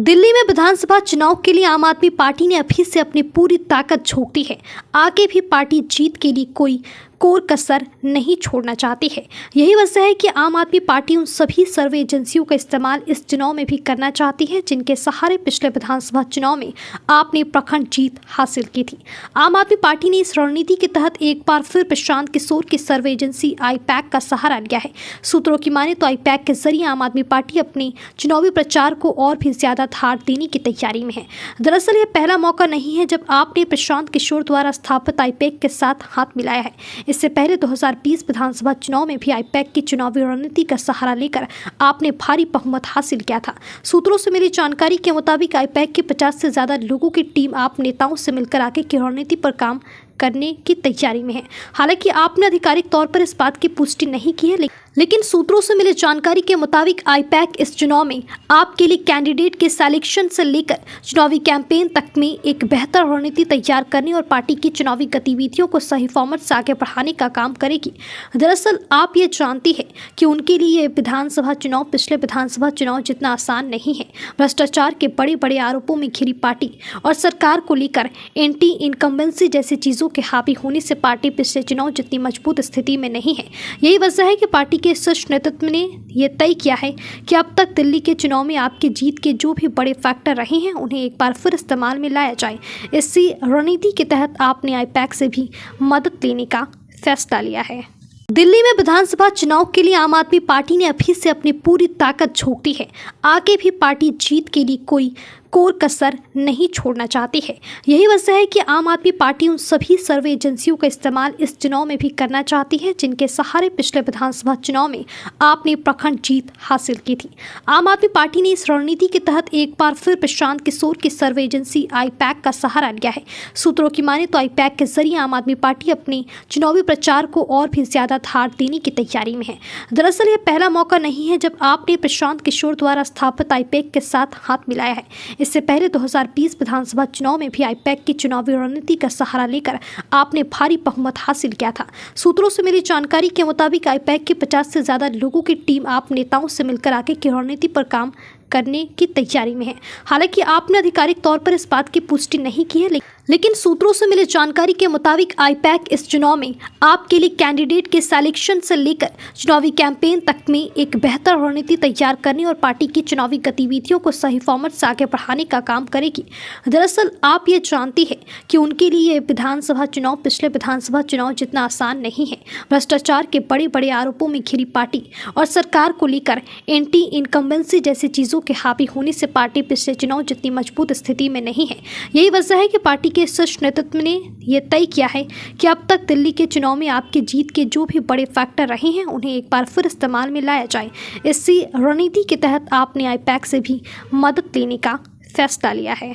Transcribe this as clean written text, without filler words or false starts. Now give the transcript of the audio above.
दिल्ली में विधानसभा चुनाव के लिए आम आदमी पार्टी ने अभी से अपनी पूरी ताकत झोंक दी है। आगे भी पार्टी जीत के लिए कोई कोर कसर नहीं छोड़ना चाहती है। यही वजह है कि आम आदमी पार्टी उन सभी सर्वे एजेंसियों का इस्तेमाल इस चुनाव में भी करना चाहती है जिनके सहारे पिछले विधानसभा चुनाव में आपने प्रखंड जीत हासिल की थी। आम आदमी पार्टी ने इस रणनीति के तहत एक बार फिर प्रशांत किशोर की सर्वे एजेंसी आईपैक का सहारा लिया है। सूत्रों की माने तो आईपैक के जरिए आम आदमी पार्टी अपने चुनावी प्रचार को और भी ज्यादा धार देने की तैयारी में है। दरअसल यह पहला मौका नहीं है जब आपने प्रशांत किशोर द्वारा स्थापित आईपैक के साथ हाथ मिलाया है। इससे पहले 2020 विधानसभा चुनाव में भी आईपैक की चुनावी रणनीति का सहारा लेकर आपने भारी बहुमत हासिल किया था। सूत्रों से मिली जानकारी के मुताबिक आईपैक के 50 से ज्यादा लोगों की टीम आप नेताओं से मिलकर आगे की रणनीति पर काम करने की तैयारी में है। हालांकि आपने आधिकारिक तौर पर इस बात की पुष्टि नहीं की है, लेकिन सूत्रों से मिली जानकारी के मुताबिक आईपैक इस चुनाव में आपके लिए कैंडिडेट के सिलेक्शन से लेकर चुनावी कैंपेन तक में एक बेहतर रणनीति तैयार करने और पार्टी की चुनावी गतिविधियों को सही फॉर्मेट से आगे बढ़ाने का काम करेगी। दरअसल आप ये जानती है कि उनके लिए ये विधानसभा चुनाव पिछले विधानसभा चुनाव जितना आसान नहीं है। भ्रष्टाचार के बड़े बड़े आरोपों में घिरी पार्टी और सरकार को लेकर एंटी इनकम्बेंसी जैसी चीजों के हावी होने से पार्टी पिछले चुनाव जितनी मजबूत स्थिति में नहीं है। यही वजह है कि पार्टी के शीर्ष नेतृत्व ने यह तय किया है कि अब तक दिल्ली के चुनाव में आपके जीत के जो भी बड़े फैक्टर रहे हैं उन्हें एक बार फिर इस्तेमाल में लाया जाए। इसी रणनीति के तहत आपने आईपैक से भी मदद लेने का फैसला लिया है। दिल्ली में विधानसभा चुनाव के लिए आम आदमी पार्टी ने अभी से अपनी पूरी ताकत झोंक दी है। आगे भी पार्टी जीत के लिए कोई कोर कसर नहीं छोड़ना चाहती है। यही वजह है कि आम आदमी पार्टी उन सभी सर्वे एजेंसियों का इस्तेमाल इस चुनाव में भी करना चाहती है जिनके सहारे पिछले विधानसभा चुनाव में आपने प्रखंड जीत हासिल की थी। आम आदमी पार्टी ने इस रणनीति के तहत एक बार फिर प्रशांत किशोर की सर्वे एजेंसी आईपैक का सहारा लिया है। सूत्रों की माने तो आईपैक के जरिए आम आदमी पार्टी अपने चुनावी प्रचार को और भी ज्यादा धार देने की तैयारी में है। दरअसल यह पहला मौका नहीं है जब आपने प्रशांत किशोर द्वारा स्थापित आईपैक के साथ हाथ मिलाया है। इससे पहले 2020 विधानसभा चुनाव में भी आईपैक की चुनावी रणनीति का सहारा लेकर आपने भारी बहुमत हासिल किया था। सूत्रों से मिली जानकारी के मुताबिक आईपैक के 50 से ज्यादा लोगों की टीम आप नेताओं से मिलकर आगे की रणनीति पर काम करने की तैयारी में है। हालांकि आपने आधिकारिक तौर पर इस बात की पुष्टि नहीं की है, लेकिन सूत्रों से मिली जानकारी के मुताबिक आईपैक इस चुनाव में आपके लिए कैंडिडेट के सिलेक्शन से लेकर चुनावी कैंपेन तक में एक बेहतर रणनीति तैयार करने और पार्टी की चुनावी गतिविधियों को सही फॉर्मेट से आगे बढ़ाने का काम करेगी। दरअसल आप ये जानती है कि उनके लिए ये विधानसभा चुनाव पिछले विधानसभा चुनाव जितना आसान नहीं है। भ्रष्टाचार के बड़े बड़े आरोपों में घिरी पार्टी और सरकार को लेकर एंटी इनकम्बेंसी जैसी चीजों के हावी होने से पार्टी पिछले चुनाव जितनी मजबूत स्थिति में नहीं है। यही वजह है कि पार्टी के शीर्ष नेतृत्व ने यह तय किया है कि अब तक दिल्ली के चुनाव में आपके जीत के जो भी बड़े फैक्टर रहे हैं उन्हें एक बार फिर इस्तेमाल में लाया जाए। इसी रणनीति के तहत आपने आईपैक से भी मदद लेने का फैसला लिया है।